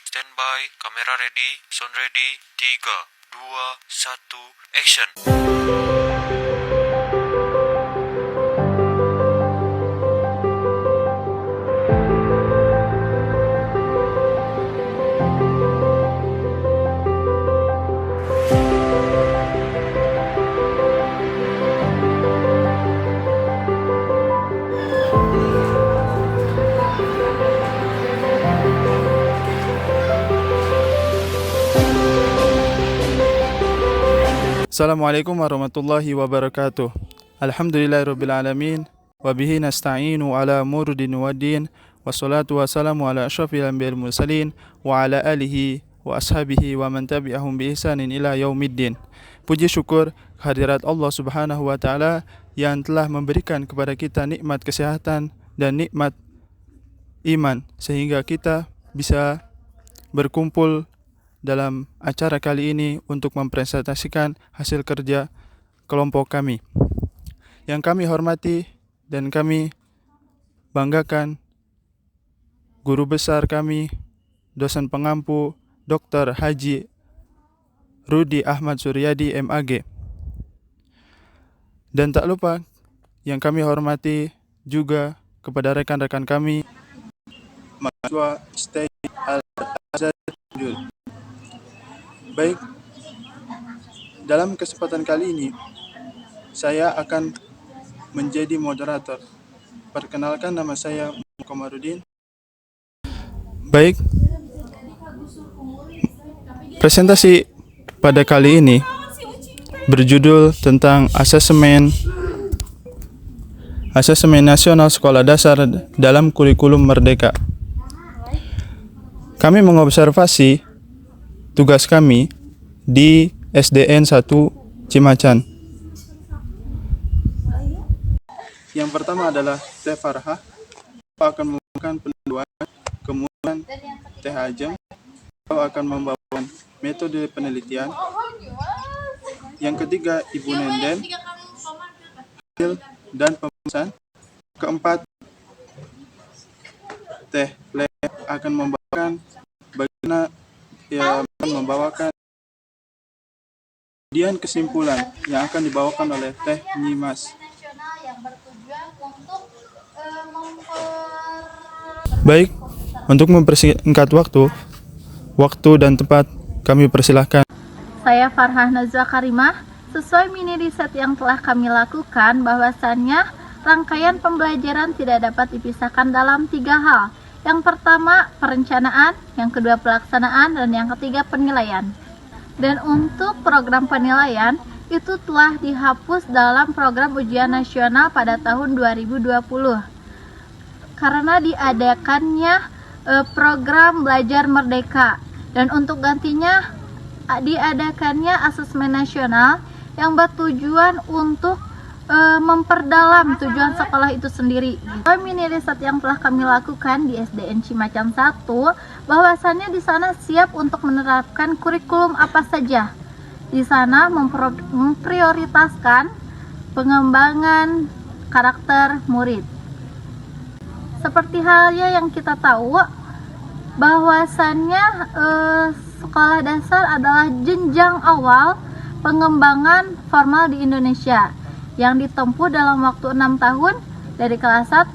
standby, kamera ready, sound ready, 3, 2, 1, action. Assalamualaikum warahmatullahi wabarakatuh. Alhamdulillahirrabbilalamin. Wabihi nasta'inu ala murdin wa din. Wassalatu wassalamu ala ashrafil anbiya'il mursalin. Wa ala alihi wa ashabihi wa man tabi'ahum bi ihsanin ila yaumiddin. Puji syukur kehadirat Allah subhanahu wa ta'ala yang telah memberikan kepada kita nikmat kesehatan dan nikmat iman, sehingga kita bisa berkumpul dalam acara kali ini untuk mempresentasikan hasil kerja kelompok kami. Yang kami hormati dan kami banggakan guru besar kami, dosen pengampu Dr. Haji Rudi Ahmad Suryadi MAG. Dan tak lupa yang kami hormati juga kepada rekan-rekan kami mahasiswa STI Al-Azhar. Baik, dalam kesempatan kali ini saya akan menjadi moderator. Perkenalkan, nama saya Komarudin. Baik, presentasi pada kali ini berjudul tentang asesmen nasional sekolah dasar dalam kurikulum Merdeka. Kami mengobservasi tugas kami di SDN 1 Cimacan. Yang pertama adalah Teh Farhah akan membawakan penduaan, kemudian Teh Ajeng akan membawakan metode penelitian. Yang ketiga Ibu Nenden dan pemesan. Keempat, Teh Le akan membawakan bagaimana membawakan kemudian kesimpulan yang akan dibawakan oleh Teh Nyimas. Baik, untuk mempersingkat waktu dan tempat, kami persilahkan. Saya Farhah Nazwa Karimah. Sesuai mini riset yang telah kami lakukan, bahwasannya rangkaian pembelajaran tidak dapat dipisahkan dalam 3 hal. Yang pertama, perencanaan, yang kedua pelaksanaan, dan yang ketiga penilaian. Dan untuk program penilaian itu telah dihapus dalam program ujian nasional pada tahun 2020 karena diadakannya program belajar merdeka, dan untuk gantinya diadakannya asesmen nasional yang bertujuan untuk memperdalam tujuan sekolah itu sendiri. Mini riset yang telah kami lakukan di SDN Cimacan 1, bahwasannya di sana siap untuk menerapkan kurikulum apa saja. Di sana memprioritaskan pengembangan karakter murid. Seperti halnya yang kita tahu, bahwasannya sekolah dasar adalah jenjang awal pengembangan formal di Indonesia yang ditempuh dalam waktu 6 tahun dari kelas 1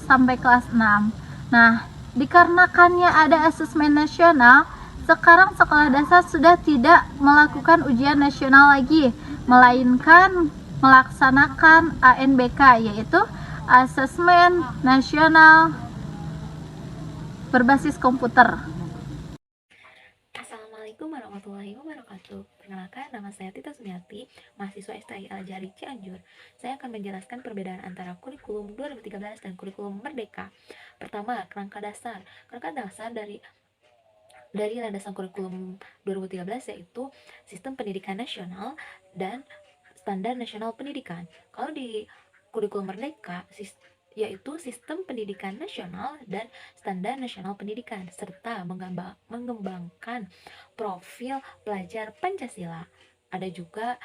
sampai kelas 6. Nah, dikarenakannya ada asesmen nasional, sekarang sekolah dasar sudah tidak melakukan ujian nasional lagi, melainkan melaksanakan ANBK, yaitu asesmen nasional berbasis komputer. Assalamualaikum warahmatullahi wabarakatuh. Perkenalkan, nama saya Tita Sumiati, mahasiswa STI Al-Azhar Cianjur. Saya akan menjelaskan perbedaan antara kurikulum 2013 dan kurikulum Merdeka. Pertama, kerangka dasar. Kerangka dasar dari landasan kurikulum 2013 yaitu sistem pendidikan nasional dan standar nasional pendidikan. Kalau di kurikulum Merdeka yaitu sistem pendidikan nasional dan standar nasional pendidikan, serta mengembangkan profil pelajar Pancasila. Ada juga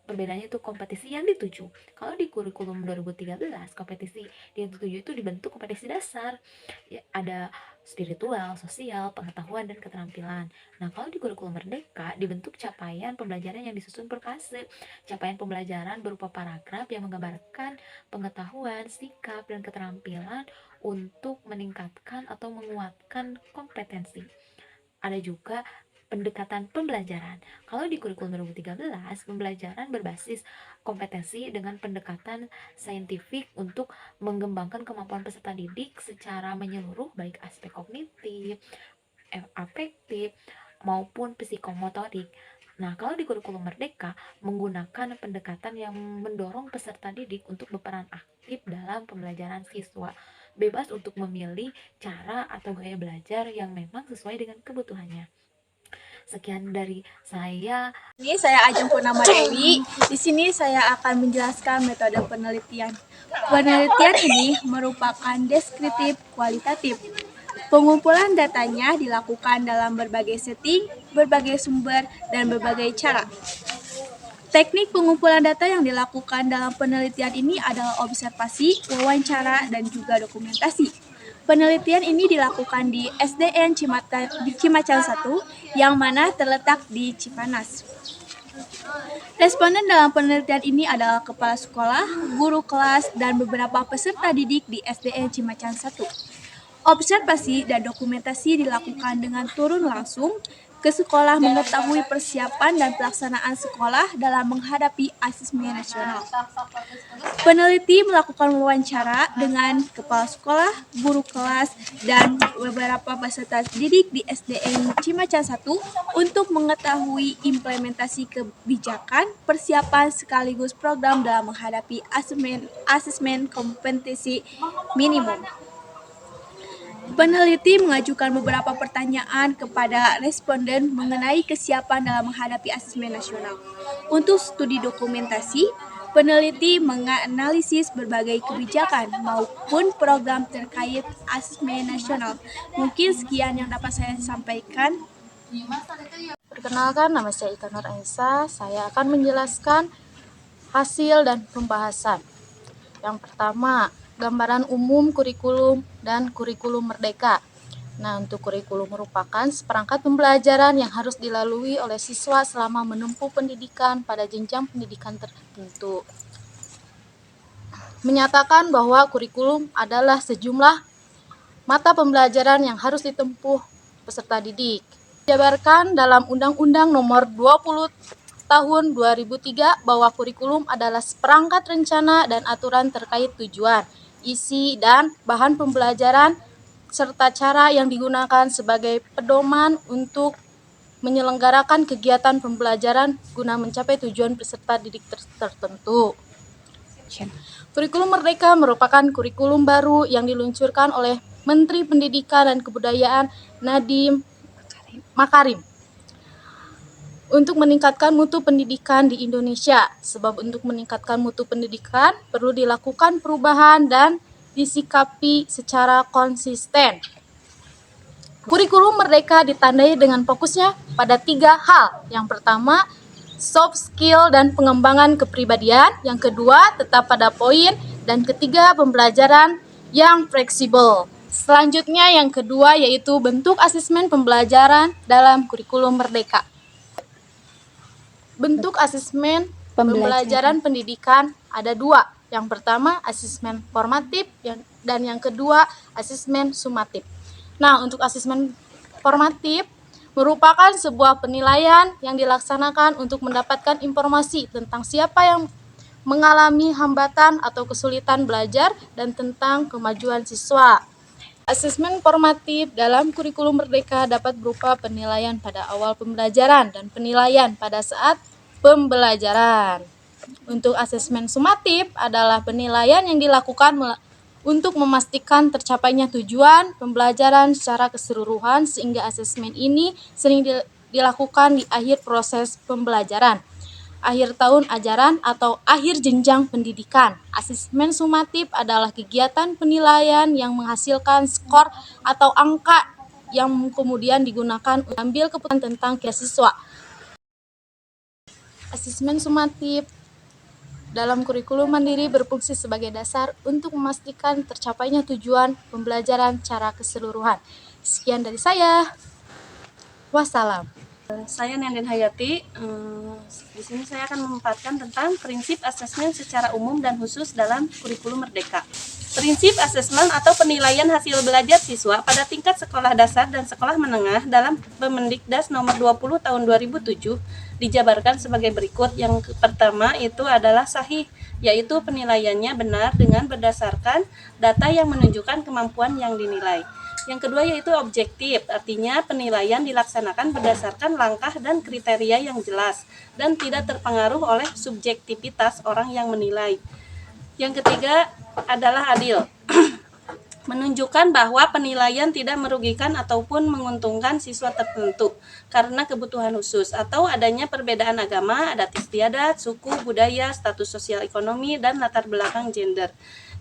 perbedaannya itu kompetisi yang dituju. Kalau di kurikulum 2013, kompetisi yang dituju itu dibentuk kompetisi dasar. Ya, ada spiritual, sosial, pengetahuan, dan keterampilan. Nah, kalau di kurikulum merdeka dibentuk capaian pembelajaran yang disusun per fase. Capaian pembelajaran berupa paragraf yang menggambarkan pengetahuan, sikap, dan keterampilan untuk meningkatkan atau menguatkan kompetensi. Ada juga pendekatan pembelajaran. Kalau di kurikulum 2013, pembelajaran berbasis kompetensi dengan pendekatan saintifik untuk mengembangkan kemampuan peserta didik secara menyeluruh, baik aspek kognitif, afektif, maupun psikomotorik. Nah, kalau di kurikulum merdeka menggunakan pendekatan yang mendorong peserta didik untuk berperan aktif dalam pembelajaran siswa, bebas untuk memilih cara atau gaya belajar yang memang sesuai dengan kebutuhannya. Sekian dari saya. Ini saya Ajeng Purnama Dewi. Di sini saya akan menjelaskan metode penelitian. Penelitian ini merupakan deskriptif kualitatif. Pengumpulan datanya dilakukan dalam berbagai setting, berbagai sumber, dan berbagai cara. Teknik pengumpulan data yang dilakukan dalam penelitian ini adalah observasi, wawancara, dan juga dokumentasi. Penelitian ini dilakukan di SDN Cimacan 1 yang mana terletak di Cipanas. Responden dalam penelitian ini adalah kepala sekolah, guru kelas, dan beberapa peserta didik di SDN Cimacan 1. Observasi dan dokumentasi dilakukan dengan turun langsung ke sekolah mengetahui persiapan dan pelaksanaan sekolah dalam menghadapi asesmen nasional. Peneliti melakukan wawancara dengan kepala sekolah, guru kelas, dan beberapa peserta didik di SDN Cimacan 1 untuk mengetahui implementasi kebijakan, persiapan sekaligus program dalam menghadapi asesmen kompetensi minimum. Peneliti mengajukan beberapa pertanyaan kepada responden mengenai kesiapan dalam menghadapi asesmen nasional. Untuk studi dokumentasi, peneliti menganalisis berbagai kebijakan maupun program terkait asesmen nasional. Mungkin sekian yang dapat saya sampaikan. Perkenalkan, nama saya Ika Nur Aisyah. Saya akan menjelaskan hasil dan pembahasan. Yang pertama, gambaran umum kurikulum dan kurikulum merdeka. Nah, untuk kurikulum merupakan seperangkat pembelajaran yang harus dilalui oleh siswa selama menempuh pendidikan pada jenjang pendidikan tertentu. Menyatakan bahwa kurikulum adalah sejumlah mata pembelajaran yang harus ditempuh peserta didik. Dijabarkan dalam Undang-Undang Nomor 20 Tahun 2003 bahwa kurikulum adalah seperangkat rencana dan aturan terkait tujuan, isi, dan bahan pembelajaran, serta cara yang digunakan sebagai pedoman untuk menyelenggarakan kegiatan pembelajaran guna mencapai tujuan peserta didik tertentu. Kurikulum Merdeka merupakan kurikulum baru yang diluncurkan oleh Menteri Pendidikan dan Kebudayaan Nadiem Makarim untuk meningkatkan mutu pendidikan di Indonesia. Sebab untuk meningkatkan mutu pendidikan perlu dilakukan perubahan dan disikapi secara konsisten. Kurikulum Merdeka ditandai dengan fokusnya pada 3 hal. Yang pertama, soft skill dan pengembangan kepribadian. Yang kedua, tetap pada poin. Dan ketiga, pembelajaran yang fleksibel. Selanjutnya yang kedua yaitu bentuk asesmen pembelajaran dalam kurikulum Merdeka. Bentuk asesmen pembelajaran pendidikan ada 2. Yang pertama asesmen formatif dan yang kedua asesmen sumatif. Nah, untuk asesmen formatif merupakan sebuah penilaian yang dilaksanakan untuk mendapatkan informasi tentang siapa yang mengalami hambatan atau kesulitan belajar dan tentang kemajuan siswa. Asesmen formatif dalam kurikulum Merdeka dapat berupa penilaian pada awal pembelajaran dan penilaian pada saat pembelajaran. Untuk asesmen sumatif adalah penilaian yang dilakukan untuk memastikan tercapainya tujuan pembelajaran secara keseluruhan sehingga asesmen ini sering dilakukan di akhir proses pembelajaran, akhir tahun ajaran atau akhir jenjang pendidikan. Asesmen sumatif adalah kegiatan penilaian yang menghasilkan skor atau angka yang kemudian digunakan untuk mengambil keputusan tentang kinerja siswa. Asesmen sumatif dalam kurikulum mandiri berfungsi sebagai dasar untuk memastikan tercapainya tujuan pembelajaran secara keseluruhan. Sekian dari saya. Wassalam. Saya Nenden Hayati. Di sini saya akan memaparkan tentang prinsip asesmen secara umum dan khusus dalam kurikulum Merdeka. Prinsip asesmen atau penilaian hasil belajar siswa pada tingkat sekolah dasar dan sekolah menengah dalam Permendikdas nomor 20 tahun 2007 dijabarkan sebagai berikut. Yang pertama itu adalah sahih, yaitu penilaiannya benar dengan berdasarkan data yang menunjukkan kemampuan yang dinilai. Yang kedua yaitu objektif, artinya penilaian dilaksanakan berdasarkan langkah dan kriteria yang jelas dan tidak terpengaruh oleh subjektivitas orang yang menilai. Yang ketiga adalah adil, menunjukkan bahwa penilaian tidak merugikan ataupun menguntungkan siswa tertentu karena kebutuhan khusus atau adanya perbedaan agama, adat istiadat, suku, budaya, status sosial ekonomi, dan latar belakang gender.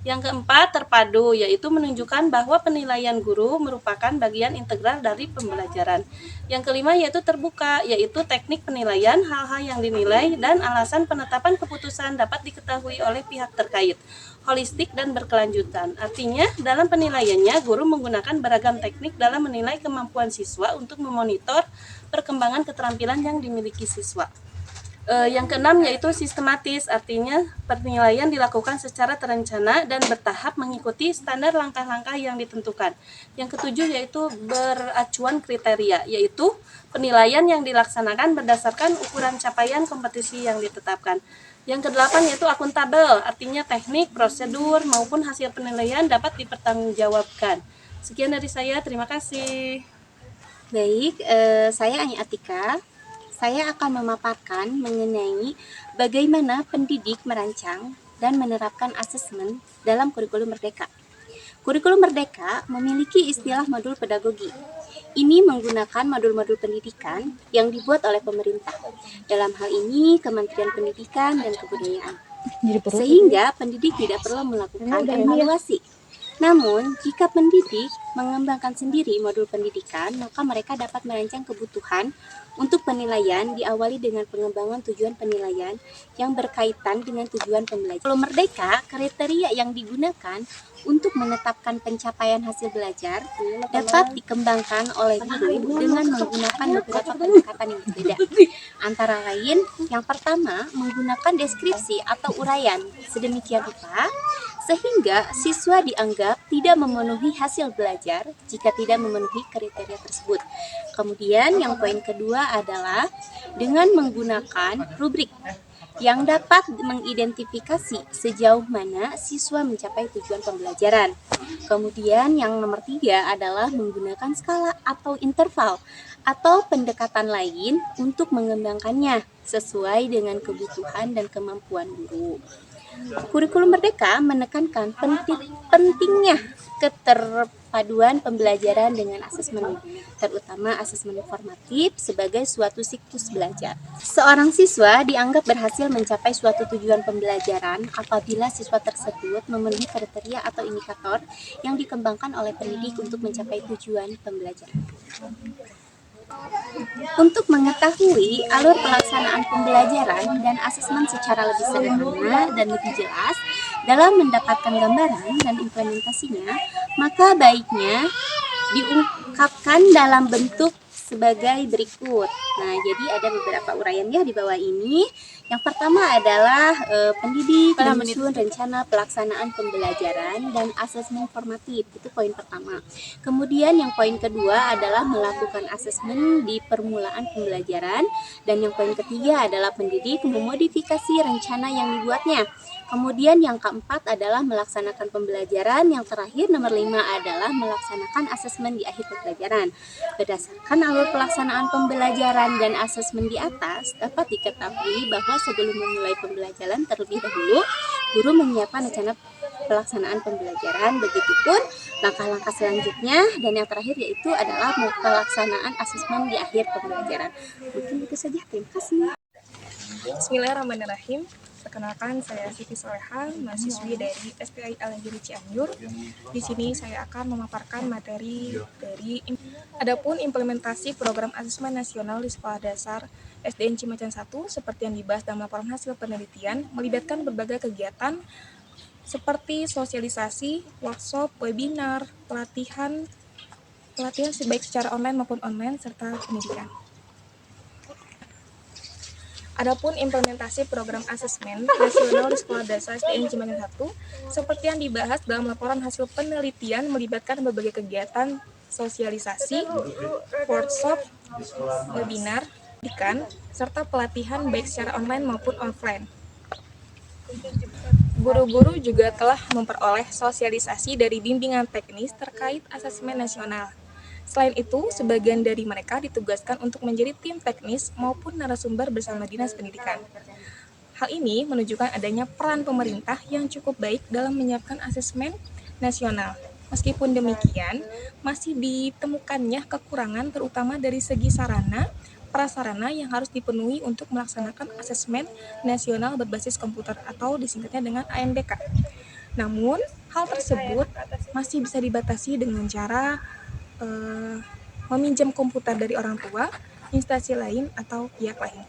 Yang keempat, terpadu, yaitu menunjukkan bahwa penilaian guru merupakan bagian integral dari pembelajaran. Yang kelima yaitu terbuka, yaitu teknik penilaian, hal-hal yang dinilai, dan alasan penetapan keputusan dapat diketahui oleh pihak terkait. Holistik dan berkelanjutan. Artinya, dalam penilaiannya, guru menggunakan beragam teknik dalam menilai kemampuan siswa untuk memonitor perkembangan keterampilan yang dimiliki siswa. Yang keenam yaitu sistematis, artinya penilaian dilakukan secara terencana dan bertahap mengikuti standar langkah-langkah yang ditentukan. Yang ketujuh yaitu beracuan kriteria, yaitu penilaian yang dilaksanakan berdasarkan ukuran capaian kompetisi yang ditetapkan. Yang kedelapan yaitu akuntabel, artinya teknik, prosedur, maupun hasil penilaian dapat dipertanggungjawabkan. Sekian dari saya, terima kasih. Baik, saya Ani Atika. Saya akan memaparkan mengenai bagaimana pendidik merancang dan menerapkan asesmen dalam kurikulum Merdeka. Kurikulum Merdeka memiliki istilah modul pedagogi. Ini menggunakan modul-modul pendidikan yang dibuat oleh pemerintah. Dalam hal ini, Kementerian Pendidikan dan Kebudayaan. Sehingga pendidik tidak perlu melakukan evaluasi. Namun, jika pendidik mengembangkan sendiri modul pendidikan, maka mereka dapat merancang kebutuhan untuk penilaian diawali dengan pengembangan tujuan penilaian yang berkaitan dengan tujuan pembelajaran. Kalau Merdeka, kriteria yang digunakan untuk menetapkan pencapaian hasil belajar dapat dikembangkan oleh guru dengan menggunakan beberapa pendekatan yang berbeda. Antara lain, yang pertama, menggunakan deskripsi atau uraian sedemikian rupa sehingga siswa dianggap tidak memenuhi hasil belajar jika tidak memenuhi kriteria tersebut. Kemudian yang poin kedua adalah dengan menggunakan rubrik yang dapat mengidentifikasi sejauh mana siswa mencapai tujuan pembelajaran. Kemudian yang nomor 3 adalah menggunakan skala atau interval atau pendekatan lain untuk mengembangkannya sesuai dengan kebutuhan dan kemampuan guru. Kurikulum Merdeka menekankan pentingnya keterpaduan pembelajaran dengan asesmen, terutama asesmen formatif sebagai suatu siklus belajar. Seorang siswa dianggap berhasil mencapai suatu tujuan pembelajaran apabila siswa tersebut memenuhi kriteria atau indikator yang dikembangkan oleh pendidik untuk mencapai tujuan pembelajaran. Untuk mengetahui alur pelaksanaan pembelajaran dan asesmen secara lebih sederhana dan lebih jelas dalam mendapatkan gambaran dan implementasinya, maka baiknya diungkapkan dalam bentuk sebagai berikut. Nah, jadi ada beberapa uraiannya di bawah ini. Yang pertama adalah pendidik menyusun rencana pelaksanaan pembelajaran dan asesmen formatif. Itu poin pertama. Kemudian yang poin kedua adalah melakukan asesmen di permulaan pembelajaran. Dan yang poin ketiga adalah pendidik memodifikasi rencana yang dibuatnya. Kemudian yang keempat adalah melaksanakan pembelajaran. Yang terakhir nomor 5 adalah melaksanakan asesmen di akhir pembelajaran. Berdasarkan alur pelaksanaan pembelajaran dan asesmen di atas, dapat diketahui bahwa sebelum memulai pembelajaran terlebih dahulu, guru menyiapkan rencana pelaksanaan pembelajaran, begitupun langkah-langkah selanjutnya, dan yang terakhir yaitu adalah pelaksanaan asesmen di akhir pembelajaran. Mungkin itu saja, terima kasih. Bismillahirrahmanirrahim. Perkenalkan, saya Siti Soleha, mahasiswi dari STI Al-Jari Cianjur. Di sini saya akan memaparkan materi dari Adapun implementasi program asesmen nasional di Sekolah Dasar SDN Cimacan 1 seperti yang dibahas dalam laporan hasil penelitian melibatkan berbagai kegiatan seperti sosialisasi, workshop, webinar, pelatihan baik secara online maupun online serta pendidikan. Adapun implementasi program asesmen nasional di Sekolah Dasar SDN Cimacan 1 seperti yang dibahas dalam laporan hasil penelitian melibatkan berbagai kegiatan sosialisasi, workshop, webinar, pendidikan, serta pelatihan baik secara online maupun offline. Guru-guru juga telah memperoleh sosialisasi dari bimbingan teknis terkait asesmen nasional. Selain itu, sebagian dari mereka ditugaskan untuk menjadi tim teknis maupun narasumber bersama Dinas Pendidikan. Hal ini menunjukkan adanya peran pemerintah yang cukup baik dalam menyiapkan asesmen nasional. Meskipun demikian, masih ditemukannya kekurangan terutama dari segi sarana, prasarana yang harus dipenuhi untuk melaksanakan asesmen nasional berbasis komputer atau disingkatnya dengan ANBK. Namun, hal tersebut masih bisa dibatasi dengan cara meminjam komputer dari orang tua, instansi lain, atau pihak lainnya.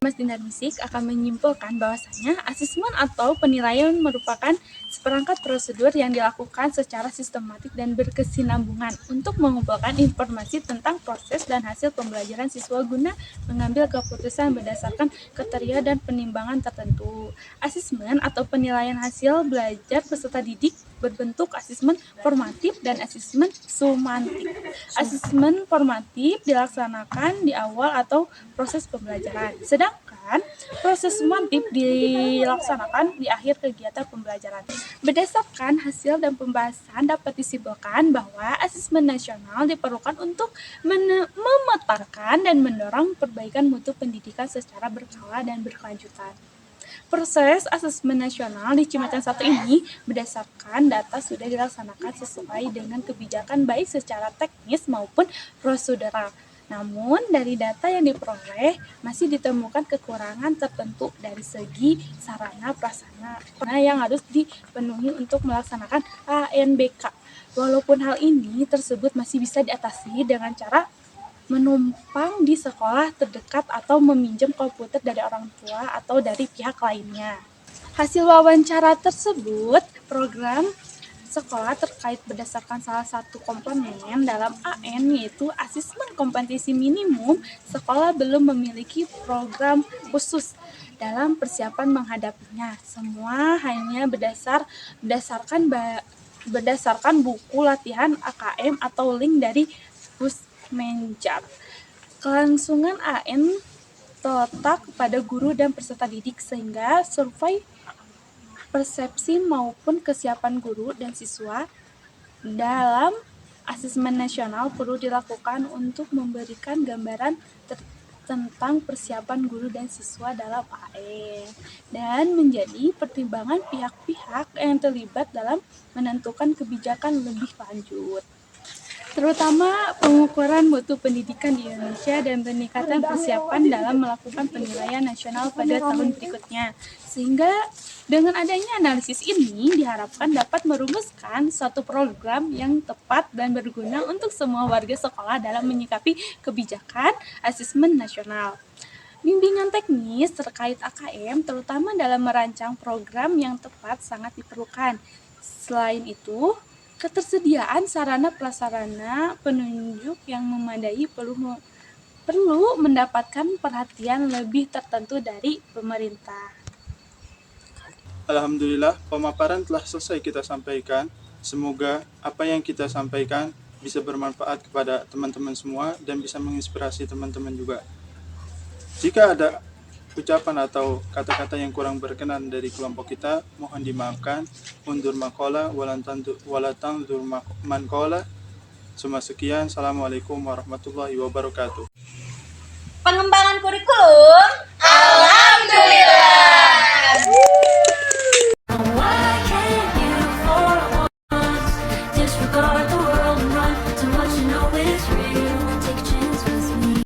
Mas Dinar Misik akan menyimpulkan bahwasanya asesmen atau penilaian merupakan seperangkat prosedur yang dilakukan secara sistematik dan berkesinambungan untuk mengumpulkan informasi tentang proses dan hasil pembelajaran siswa guna mengambil keputusan berdasarkan kriteria dan penimbangan tertentu. Asesmen atau penilaian hasil belajar peserta didik berbentuk asesmen formatif dan asesmen sumantif. Asesmen formatif dilaksanakan di awal atau proses pembelajaran, sedangkan proses sumantif dilaksanakan di akhir kegiatan pembelajaran. Berdasarkan hasil dan pembahasan dapat disimpulkan bahwa asesmen nasional diperlukan untuk memetakan dan mendorong perbaikan mutu pendidikan secara berkala dan berkelanjutan. Proses asesmen nasional di Cimacan 1 ini berdasarkan data sudah dilaksanakan sesuai dengan kebijakan baik secara teknis maupun prosedural. Namun, dari data yang diperoleh masih ditemukan kekurangan tertentu dari segi sarana prasarana yang harus dipenuhi untuk melaksanakan ANBK. Walaupun hal ini tersebut masih bisa diatasi dengan cara menumpang di sekolah terdekat atau meminjam komputer dari orang tua atau dari pihak lainnya. Hasil wawancara tersebut, program sekolah terkait berdasarkan salah satu komponen dalam AN yaitu asesmen kompetensi minimum, sekolah belum memiliki program khusus dalam persiapan menghadapinya. Semua hanya berdasarkan buku latihan AKM atau link dari Pusmenjab. Kelangsungan AN terletak pada guru dan peserta didik sehingga survei persepsi maupun kesiapan guru dan siswa dalam asesmen nasional perlu dilakukan untuk memberikan gambaran tentang persiapan guru dan siswa dalam AN dan menjadi pertimbangan pihak-pihak yang terlibat dalam menentukan kebijakan lebih lanjut, terutama pengukuran mutu pendidikan di Indonesia dan peningkatan persiapan dalam melakukan penilaian nasional pada tahun berikutnya. Sehingga dengan adanya analisis ini diharapkan dapat merumuskan suatu program yang tepat dan berguna untuk semua warga sekolah dalam menyikapi kebijakan asesmen nasional. Bimbingan teknis terkait AKM terutama dalam merancang program yang tepat sangat diperlukan. Selain itu, ketersediaan sarana prasarana penunjuk yang memadai perlu mendapatkan perhatian lebih tertentu dari pemerintah. Alhamdulillah, pemaparan telah selesai kita sampaikan. Semoga apa yang kita sampaikan bisa bermanfaat kepada teman-teman semua dan bisa menginspirasi teman-teman juga. Jika ada ucapan atau kata-kata yang kurang berkenan dari kelompok kita, mohon dimaafkan. Undur maqala walatangdur manqala. Cuma sekian. Assalamualaikum warahmatullahi wabarakatuh. Pengembangan kurikulum